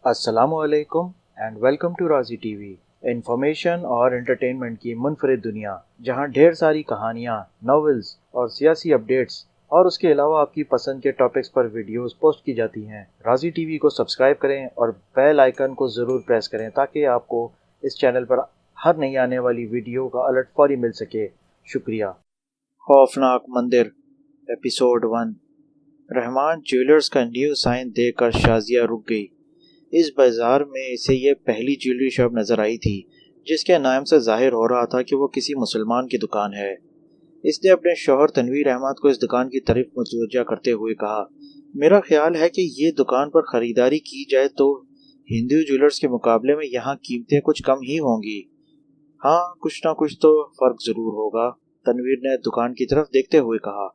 السلام علیکم and welcome to راضی ٹی وی، انفارمیشن اور انٹرٹینمنٹ کی منفرد دنیا جہاں ڈھیر ساری کہانیاں، ناولز اور سیاسی اپڈیٹس اور اس کے علاوہ آپ کی پسند کے ٹاپکس پر ویڈیوز پوسٹ کی جاتی ہیں۔ راضی ٹی وی کو سبسکرائب کریں اور بیل آئیکن کو ضرور پریس کریں تاکہ آپ کو اس چینل پر ہر نئی آنے والی ویڈیو کا الرٹ فوری مل سکے۔ شکریہ۔ خوفناک مندر ایپیسوڈ 1۔ رحمان جیولرز کا نیو سائن دیکھ کر شازیہ رک گئی۔ اس بازار میں اسے یہ پہلی جیولری شاپ نظر آئی تھی جس کے نام سے ظاہر ہو رہا تھا کہ وہ کسی مسلمان کی دکان ہے۔ اس نے اپنے شوہر تنویر احمد کو اس دکان کی طرف متوجہ کرتے ہوئے کہا، میرا خیال ہے کہ یہ دکان پر خریداری کی جائے تو ہندو جیولرز کے مقابلے میں یہاں قیمتیں کچھ کم ہی ہوں گی۔ ہاں، کچھ نہ کچھ تو فرق ضرور ہوگا، تنویر نے دکان کی طرف دیکھتے ہوئے کہا،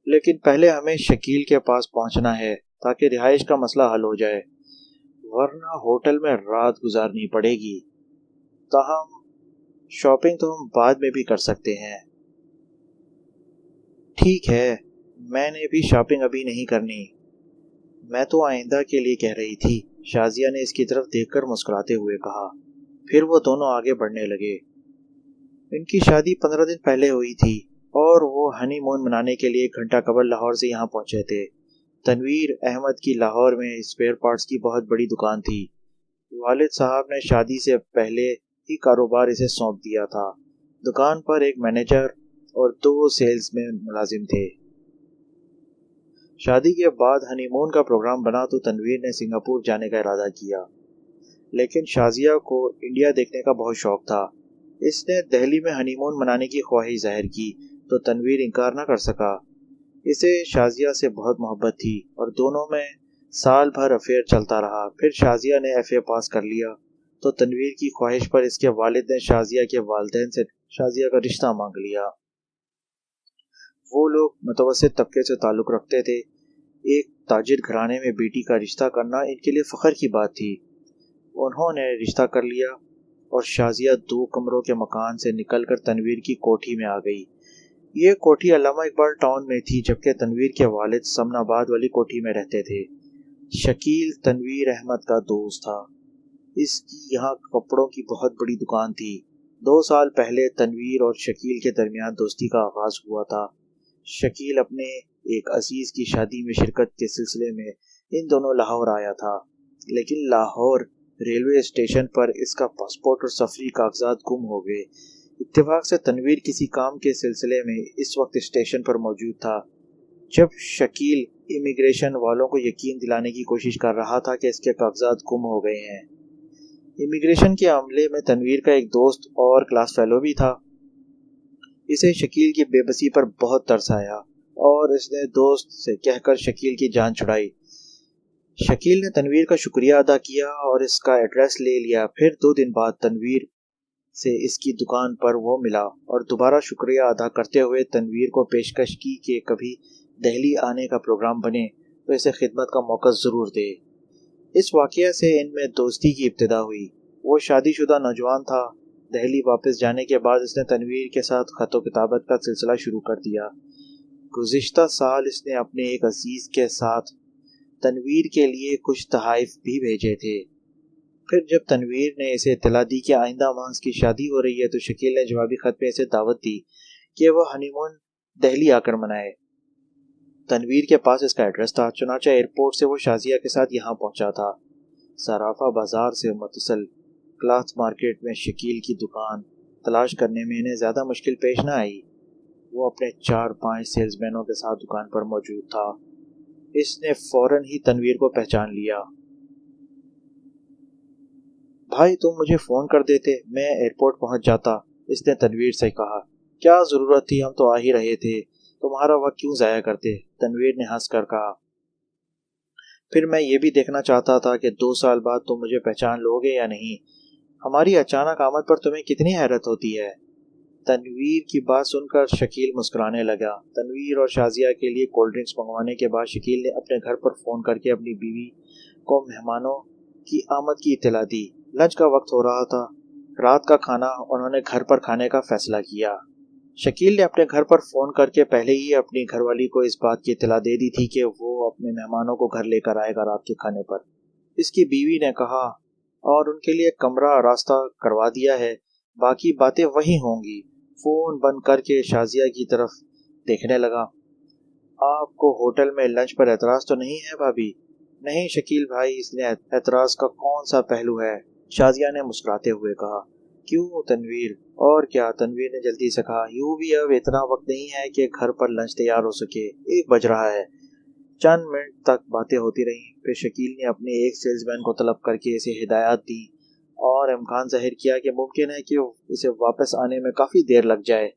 لیکن پہلے ہمیں شکیل کے پاس پہنچنا ہے تاکہ رہائش کا مسئلہ حل ہو جائے، ورنہ ہوٹل میں رات گزارنی پڑے گی۔ تاہم شاپنگ تو ہم بعد میں بھی کر سکتے ہیں۔ ٹھیک ہے، میں نے بھی شاپنگ ابھی نہیں کرنی، میں تو آئندہ کے لیے کہہ رہی تھی، شازیہ نے اس کی طرف دیکھ کر مسکراتے ہوئے کہا۔ پھر وہ دونوں آگے بڑھنے لگے۔ ان کی شادی 15 دن پہلے ہوئی تھی اور وہ ہنی مون منانے کے لیے 1 گھنٹہ قبل لاہور سے یہاں پہنچے تھے۔ تنویر احمد کی لاہور میں اسپیئر پارٹس کی بہت بڑی دکان تھی۔ والد صاحب نے شادی سے پہلے ہی کاروبار اسے سونپ دیا تھا۔ دکان پر ایک مینیجر اور 2 سیلز مین ملازم تھے۔ شادی کے بعد ہنی مون کا پروگرام بنا تو تنویر نے سنگاپور جانے کا ارادہ کیا، لیکن شازیہ کو انڈیا دیکھنے کا بہت شوق تھا۔ اس نے دہلی میں ہنی مون منانے کی خواہش ظاہر کی تو تنویر انکار نہ کر سکا۔ اسے شازیہ سے بہت محبت تھی اور دونوں میں سال بھر افیئر چلتا رہا۔ پھر شازیہ نے ایف اے پاس کر لیا تو تنویر کی خواہش پر اس کے والد نے شازیہ کے والدین سے شازیہ کا رشتہ مانگ لیا۔ وہ لوگ متوسط طبقے سے تعلق رکھتے تھے۔ ایک تاجر گھرانے میں بیٹی کا رشتہ کرنا ان کے لیے فخر کی بات تھی۔ انہوں نے رشتہ کر لیا اور شازیہ 2 کمروں کے مکان سے نکل کر تنویر کی کوٹھی میں آ گئی۔ یہ کوٹھی علامہ اقبال ٹاؤن میں تھی، جبکہ تنویر کے والد سمن آباد والی کوٹھی میں رہتے تھے۔ شکیل تنویر احمد کا دوست تھا۔ اس کی یہاں کپڑوں کی بہت بڑی دکان تھی۔ 2 سال پہلے تنویر اور شکیل کے درمیان دوستی کا آغاز ہوا تھا۔ شکیل اپنے ایک عزیز کی شادی میں شرکت کے سلسلے میں ان دونوں لاہور آیا تھا، لیکن لاہور ریلوے اسٹیشن پر اس کا پاسپورٹ اور سفری کاغذات گم ہو گئے۔ اتفاق سے تنویر کسی کام کے سلسلے میں اس وقت اسٹیشن پر موجود تھا جب شکیل امیگریشن والوں کو یقین دلانے کی کوشش کر رہا تھا کہ اس کے کاغذات گم ہو گئے ہیں۔ امیگریشن کے عملے میں تنویر کا ایک دوست اور کلاس فیلو بھی تھا۔ اسے شکیل کی بے بسی پر بہت ترس آیا اور اس نے دوست سے کہہ کر شکیل کی جان چھڑائی۔ شکیل نے تنویر کا شکریہ ادا کیا اور اس کا ایڈریس لے لیا۔ پھر 2 دن بعد تنویر سے اس کی دکان پر وہ ملا اور دوبارہ شکریہ ادا کرتے ہوئے تنویر کو پیشکش کی کہ کبھی دہلی آنے کا پروگرام بنے تو اسے خدمت کا موقع ضرور دے۔ اس واقعہ سے ان میں دوستی کی ابتدا ہوئی۔ وہ شادی شدہ نوجوان تھا۔ دہلی واپس جانے کے بعد اس نے تنویر کے ساتھ خط و کتابت کا سلسلہ شروع کر دیا۔ گزشتہ سال اس نے اپنے ایک عزیز کے ساتھ تنویر کے لیے کچھ تحائف بھی بھیجے تھے۔ پھر جب تنویر نے اسے اطلاع دی کہ آئندہ ماہ اس کی شادی ہو رہی ہے تو شکیل نے جوابی خط میں اسے دعوت دی کہ وہ ہنی مون دہلی آ کر منائے۔ تنویر کے پاس اس کا ایڈریس تھا، چنانچہ ایئرپورٹ سے وہ شازیہ کے ساتھ یہاں پہنچا تھا۔ صرافہ بازار سے متصل کلاتھ مارکیٹ میں شکیل کی دکان تلاش کرنے میں انہیں زیادہ مشکل پیش نہ آئی۔ وہ اپنے 4-5 سیلز مینوں کے ساتھ دکان پر موجود تھا۔ اس نے فوراً ہی تنویر کو پہچان لیا۔ بھائی، تم مجھے فون کر دیتے، میں ایئرپورٹ پہنچ جاتا، اس نے تنویر سے کہا۔ کیا ضرورت تھی، ہم تو آ ہی رہے تھے، تمہارا وقت کیوں ضائع کرتے، تنویر نے ہنس کر کہا۔ پھر میں یہ بھی دیکھنا چاہتا تھا کہ 2 سال بعد تم مجھے پہچان لو گے یا نہیں۔ ہماری اچانک آمد پر تمہیں کتنی حیرت ہوتی ہے۔ تنویر کی بات سن کر شکیل مسکرانے لگا۔ تنویر اور شازیہ کے لیے کولڈ ڈرنکس منگوانے کے بعد شکیل نے اپنے گھر پر فون کر کے اپنی بیوی کو مہمانوں کی آمد کی اطلاع دی۔ لنچ کا وقت ہو رہا تھا۔ رات کا کھانا انہوں نے گھر پر کھانے کا فیصلہ کیا۔ شکیل نے اپنے گھر پر فون کر کے پہلے ہی اپنی گھر والی کو اس بات کی اطلاع دے دی تھی کہ وہ اپنے مہمانوں کو گھر لے کر آئے گا رات کے کھانے پر۔ اس کی بیوی نے کہا، اور ان کے لیے کمرہ راستہ کروا دیا ہے، باقی باتیں وہی ہوں گی۔ فون بند کر کے شازیہ کی طرف دیکھنے لگا۔ آپ کو ہوٹل میں لنچ پر اعتراض تو نہیں ہے بھابھی؟ نہیں شکیل بھائی، اس نے اعتراض کا کون سا پہلو ہے؟ شازیہ نے مسکراتے ہوئے کہا۔ کیوں تنویر؟ اور کیا، تنویر نے جلدی سے کہا، یوں بھی اب اتنا وقت نہیں ہے کہ گھر پر لنچ تیار ہو سکے، 1 بج رہا ہے۔ چند منٹ تک باتیں ہوتی رہیں، پھر شکیل نے اپنے ایک سیلز مین کو طلب کر کے اسے ہدایات دی اور امکان ظاہر کیا کہ ممکن ہے کہ اسے واپس آنے میں کافی دیر لگ جائے،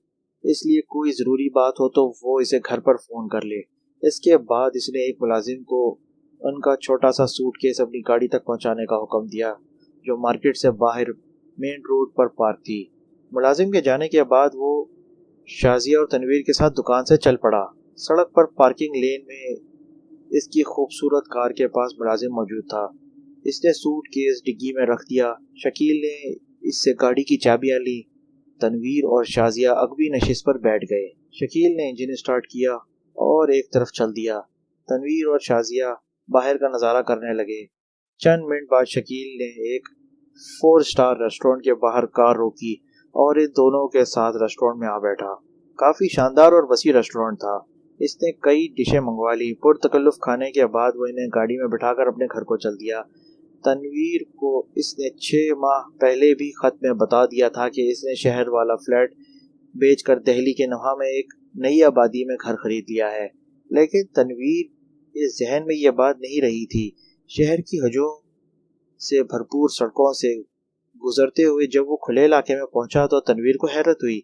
اس لیے کوئی ضروری بات ہو تو وہ اسے گھر پر فون کر لے۔ اس کے بعد اس نے ایک ملازم کو ان کا چھوٹا سا سوٹ کیس اپنی گاڑی تک پہنچانے کا حکم دیا، جو مارکیٹ سے باہر مین روڈ پر پارک تھی۔ ملازم کے جانے کے بعد وہ شازیہ اور تنویر کے ساتھ دکان سے چل پڑا۔ سڑک پر پارکنگ لین میں اس کی خوبصورت کار کے پاس ملازم موجود تھا۔ اس نے سوٹ کیس ڈگی میں رکھ دیا۔ شکیل نے اس سے گاڑی کی چابیاں لی۔ تنویر اور شازیہ اگوی نشست پر بیٹھ گئے۔ شکیل نے انجن اسٹارٹ کیا اور ایک طرف چل دیا۔ تنویر اور شازیہ باہر کا نظارہ کرنے لگے۔ چند منٹ بعد شکیل نے ایک 4 اسٹار ریسٹورنٹ کے باہر کار روکی اور ان دونوں کے ساتھ ریسٹورنٹ میں آ بیٹھا۔ کافی شاندار اور وسیع ریسٹورنٹ تھا۔ اس نے کئی ڈشیں منگوا لی۔ پرتکلف کھانے کے بعد وہ انہیں گاڑی میں بٹھا کر اپنے گھر کو چل دیا۔ تنویر کو اس نے 6 ماہ پہلے بھی خط میں بتا دیا تھا کہ اس نے شہر والا فلیٹ بیچ کر دہلی کے نوہا میں ایک نئی آبادی میں گھر خرید لیا ہے، لیکن تنویر کے ذہن میں یہ بات نہیں رہی تھی۔ شہر کی ہجوم سے بھرپور سڑکوں سے گزرتے ہوئے جب وہ کھلے علاقے میں پہنچا تو تنویر کو حیرت ہوئی۔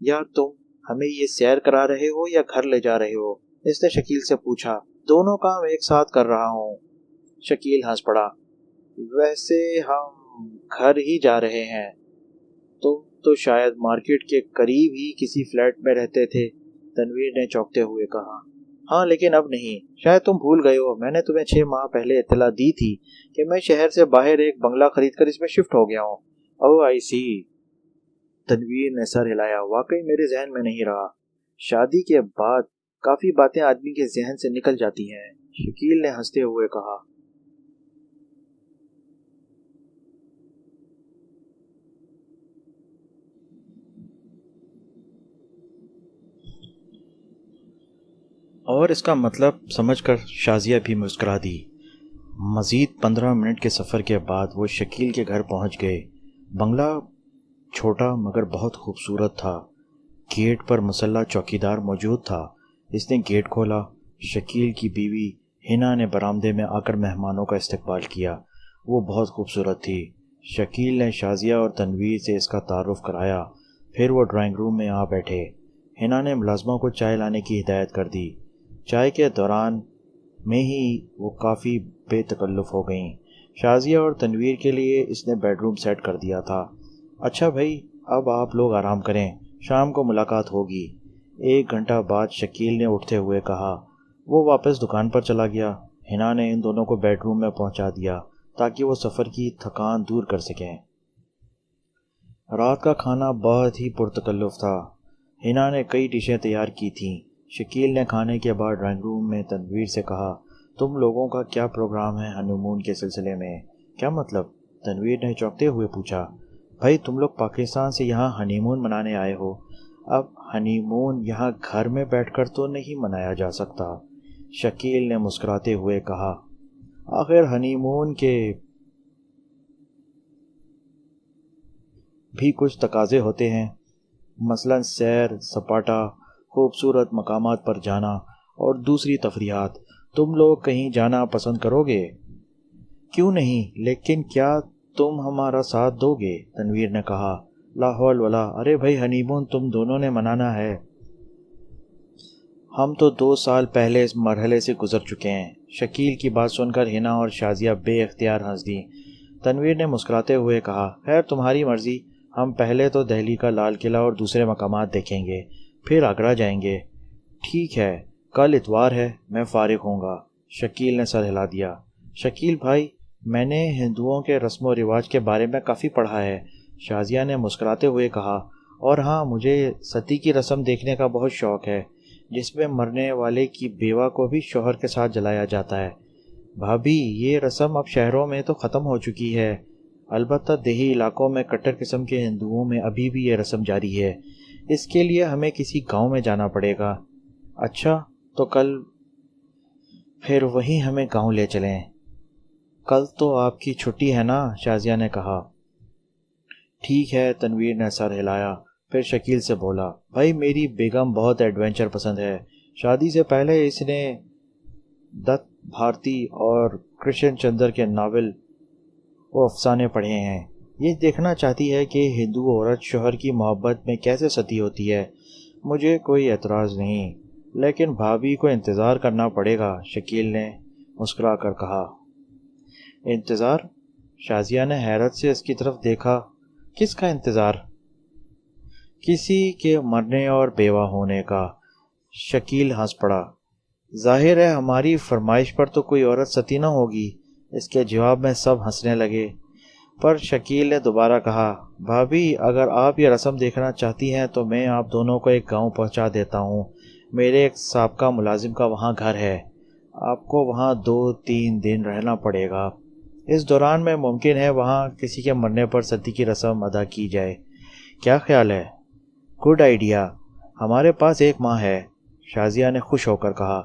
یار تم ہمیں یہ سیر کرا رہے ہو یا گھر لے جا رہے ہو؟ اس نے شکیل سے پوچھا۔ دونوں کام ایک ساتھ کر رہا ہوں۔ شکیل ہنس پڑا۔ ویسے ہم گھر ہی جا رہے ہیں۔ تم تو شاید مارکیٹ کے قریب ہی کسی فلیٹ میں رہتے تھے، تنویر نے چونکتے ہوئے کہا۔ ہاں لیکن اب نہیں، شاید تم بھول گئے ہو، میں نے تمہیں 6 ماہ پہلے اطلاع دی تھی کہ میں شہر سے باہر ایک بنگلہ خرید کر اس میں شفٹ ہو گیا ہوں۔ او آئی سی، تنویر نے سر ہلایا۔ واقعی میرے ذہن میں نہیں رہا۔ شادی کے بعد کافی باتیں آدمی کے ذہن سے نکل جاتی ہیں، شکیل نے ہنستے ہوئے کہا۔ اور اس کا مطلب سمجھ کر شازیہ بھی مسکرا دی۔ مزید 15 منٹ کے سفر کے بعد وہ شکیل کے گھر پہنچ گئے۔ بنگلہ چھوٹا مگر بہت خوبصورت تھا۔ گیٹ پر مسلح چوکیدار موجود تھا۔ اس نے گیٹ کھولا۔ شکیل کی بیوی ہنا نے برآمدے میں آ کر مہمانوں کا استقبال کیا۔ وہ بہت خوبصورت تھی۔ شکیل نے شازیہ اور تنویر سے اس کا تعارف کرایا، پھر وہ ڈرائنگ روم میں آ بیٹھے۔ ہنا نے ملازموں کو چائے لانے کی ہدایت کر دی۔ چائے کے دوران میں ہی وہ کافی بے تکلف ہو گئیں۔ شازیہ اور تنویر کے لیے اس نے بیڈ روم سیٹ کر دیا تھا۔ اچھا بھائی، اب آپ لوگ آرام کریں، شام کو ملاقات ہوگی۔ 1 گھنٹہ بعد شکیل نے اٹھتے ہوئے کہا۔ وہ واپس دکان پر چلا گیا۔ ہنا نے ان دونوں کو بیڈ روم میں پہنچا دیا تاکہ وہ سفر کی تھکان دور کر سکیں۔ رات کا کھانا بہت ہی پرتکلف تھا۔ ہنا نے کئی ڈشیں تیار کی تھیں۔ شکیل نے کھانے کے بعد ڈرائنگ روم میں تنویر سے کہا، تم لوگوں کا کیا پروگرام ہے ہنی مون کے سلسلے میں؟ کیا مطلب؟ تنویر نے چونکتے ہوئے پوچھا۔ بھائی تم لوگ پاکستان سے یہاں ہنی مون منانے آئے ہو، اب ہنی مون یہاں گھر میں بیٹھ کر تو نہیں منایا جا سکتا، شکیل نے مسکراتے ہوئے کہا۔ آخر ہنی مون کے بھی کچھ تقاضے ہوتے ہیں، مثلا سیر سپاٹا، خوبصورت مقامات پر جانا اور دوسری تفریحات۔ تم لوگ کہیں جانا پسند کرو گے؟ کیوں نہیں، لیکن کیا تم ہمارا ساتھ دو گے؟ تنویر نے کہا۔ لا حول ولا، ارے بھائی ہنی مون تم دونوں نے منانا ہے، ہم تو 2 سال پہلے اس مرحلے سے گزر چکے ہیں۔ شکیل کی بات سن کر ہنا اور شازیہ بے اختیار ہنس دیں۔ تنویر نے مسکراتے ہوئے کہا، خیر تمہاری مرضی، ہم پہلے تو دہلی کا لال قلعہ اور دوسرے مقامات دیکھیں گے، پھر آگرہ جائیں گے۔ ٹھیک ہے، کل اتوار ہے، میں فارغ ہوں گا، شکیل نے سر ہلا دیا۔ شکیل بھائی، میں نے ہندوؤں کے رسم و رواج کے بارے میں کافی پڑھا ہے، شازیہ نے مسکراتے ہوئے کہا، اور ہاں مجھے ستی کی رسم دیکھنے کا بہت شوق ہے، جس میں مرنے والے کی بیوہ کو بھی شوہر کے ساتھ جلایا جاتا ہے۔ بھابھی یہ رسم اب شہروں میں تو ختم ہو چکی ہے، البتہ دیہی علاقوں میں کٹر قسم کے ہندوؤں میں ابھی بھی یہ رسم جاری ہے۔ اس کے لیے ہمیں کسی گاؤں میں جانا پڑے گا۔ اچھا تو کل پھر وہیں ہمیں گاؤں لے چلیں۔ کل تو آپ کی چھٹی ہے نا؟ شازیہ نے کہا۔ ٹھیک ہے، تنویر نے سر ہلایا، پھر شکیل سے بولا، بھائی میری بیگم بہت ایڈونچر پسند ہے۔ شادی سے پہلے اس نے دت بھارتی اور کرشن چندر کے ناول و افسانے پڑھے ہیں۔ یہ دیکھنا چاہتی ہے کہ ہندو عورت شوہر کی محبت میں کیسے ستی ہوتی ہے۔ مجھے کوئی اعتراض نہیں، لیکن بھابھی کو انتظار کرنا پڑے گا، شکیل نے مسکرا کر کہا۔ انتظار؟ شازیہ نے حیرت سے اس کی طرف دیکھا۔ کس کا انتظار؟ کسی کے مرنے اور بیوہ ہونے کا، شکیل ہنس پڑا۔ ظاہر ہے ہماری فرمائش پر تو کوئی عورت ستی نہ ہوگی۔ اس کے جواب میں سب ہنسنے لگے، پر شکیل نے دوبارہ کہا، بھابھی اگر آپ یہ رسم دیکھنا چاہتی ہیں تو میں آپ دونوں کو ایک گاؤں پہنچا دیتا ہوں۔ میرے ایک سابقہ ملازم کا وہاں گھر ہے، آپ کو وہاں 2-3 دن رہنا پڑے گا۔ اس دوران میں ممکن ہے وہاں کسی کے مرنے پر ستی کی رسم ادا کی جائے۔ کیا خیال ہے؟ گڈ آئیڈیا، ہمارے پاس 1 ماہ ہے، شازیہ نے خوش ہو کر کہا۔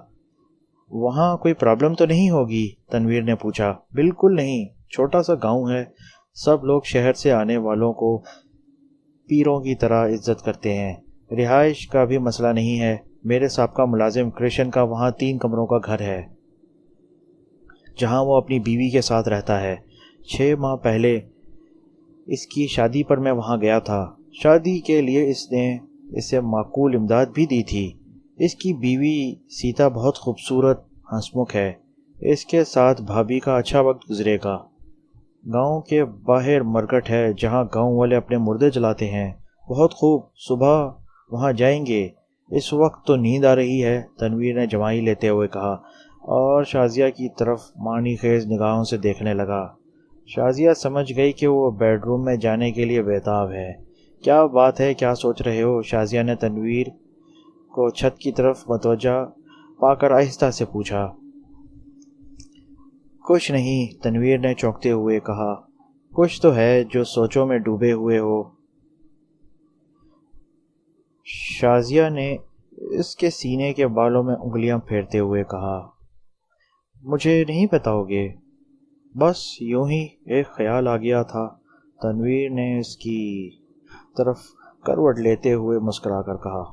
وہاں کوئی پرابلم تو نہیں ہوگی؟ تنویر نے پوچھا۔ بالکل نہیں، چھوٹا سا گاؤں ہے، سب لوگ شہر سے آنے والوں کو پیروں کی طرح عزت کرتے ہیں۔ رہائش کا بھی مسئلہ نہیں ہے، میرے سابقہ ملازم کرشن کا وہاں 3 کمروں کا گھر ہے جہاں وہ اپنی بیوی کے ساتھ رہتا ہے۔ 6 ماہ پہلے اس کی شادی پر میں وہاں گیا تھا۔ شادی کے لیے اس نے اسے معقول امداد بھی دی تھی۔ اس کی بیوی سیتا بہت خوبصورت ہنسمکھ ہے، اس کے ساتھ بھابھی کا اچھا وقت گزرے گا۔ گاؤں کے باہر مرگٹ ہے جہاں گاؤں والے اپنے مردے جلاتے ہیں۔ بہت خوب، صبح وہاں جائیں گے۔ اس وقت تو نیند آ رہی ہے، تنویر نے جمائی لیتے ہوئے کہا، اور شازیہ کی طرف معنی خیز نگاہوں سے دیکھنے لگا۔ شازیہ سمجھ گئی کہ وہ بیڈ روم میں جانے کے لیے بےتاب ہے۔ کیا بات ہے، کیا سوچ رہے ہو؟ شازیہ نے تنویر کو چھت کی طرف متوجہ پا کر آہستہ سے پوچھا۔ کچھ نہیں، تنویر نے چونکتے ہوئے کہا۔ کچھ تو ہے جو سوچوں میں ڈوبے ہوئے ہو، شازیہ نے اس کے سینے کے بالوں میں انگلیاں پھیرتے ہوئے کہا۔ مجھے نہیں بتاؤ گے؟ بس یوں ہی ایک خیال آ گیا تھا، تنویر نے اس کی طرف کروٹ لیتے ہوئے مسکرا کر کہا۔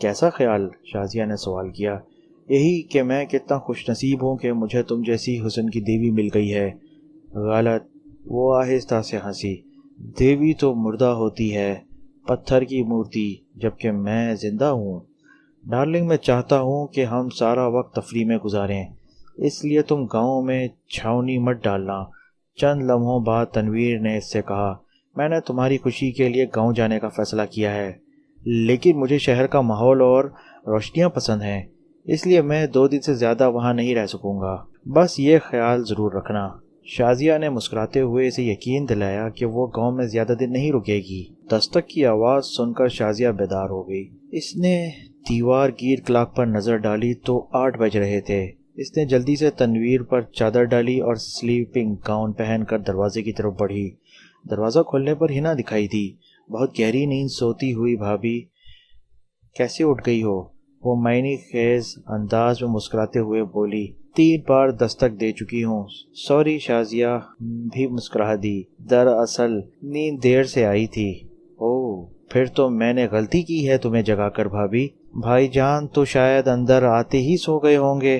کیسا خیال؟ شازیہ نے سوال کیا۔ یہی کہ میں کتنا خوش نصیب ہوں کہ مجھے تم جیسی حسن کی دیوی مل گئی ہے۔ غلط، وہ آہستہ سے ہنسی۔ دیوی تو مردہ ہوتی ہے، پتھر کی مورتی، جبکہ میں زندہ ہوں۔ ڈارلنگ میں چاہتا ہوں کہ ہم سارا وقت تفریح میں گزاریں، اس لیے تم گاؤں میں چھاؤنی مت ڈالنا۔ چند لمحوں بعد تنویر نے اس سے کہا، میں نے تمہاری خوشی کے لیے گاؤں جانے کا فیصلہ کیا ہے، لیکن مجھے شہر کا ماحول اور روشنیاں پسند ہیں، اس لیے میں 2 دن سے زیادہ وہاں نہیں رہ سکوں گا۔ بس یہ خیال ضرور رکھنا۔ شازیہ نے مسکراتے ہوئے اسے یقین دلایا کہ وہ گاؤں میں زیادہ دن نہیں رکے گی۔ دستک کی آواز سن کر شازیہ بیدار ہو گئی۔ اس نے دیوار گیر کلاک پر نظر ڈالی تو 8 بج رہے تھے۔ اس نے جلدی سے تنویر پر چادر ڈالی اور سلیپنگ گاؤن پہن کر دروازے کی طرف بڑھی۔ دروازہ کھولنے پر ہنا دکھائی دی۔ بہت گہری نیند سوتی ہوئی بھابھی، کیسے اٹھ گئی ہو؟ وہ معنی خیز انداز میں مسکراتے ہوئے بولی۔ 3 بار دستک دے چکی ہوں۔ سوری، شازیہ بھی مسکرا دی۔ دراصل نیند دیر سے آئی تھی۔ اوہ، پھر تو میں نے غلطی کی ہے تمہیں جگا کر بھابھی۔ بھائی جان تو شاید اندر آتے ہی سو گئے ہوں گے۔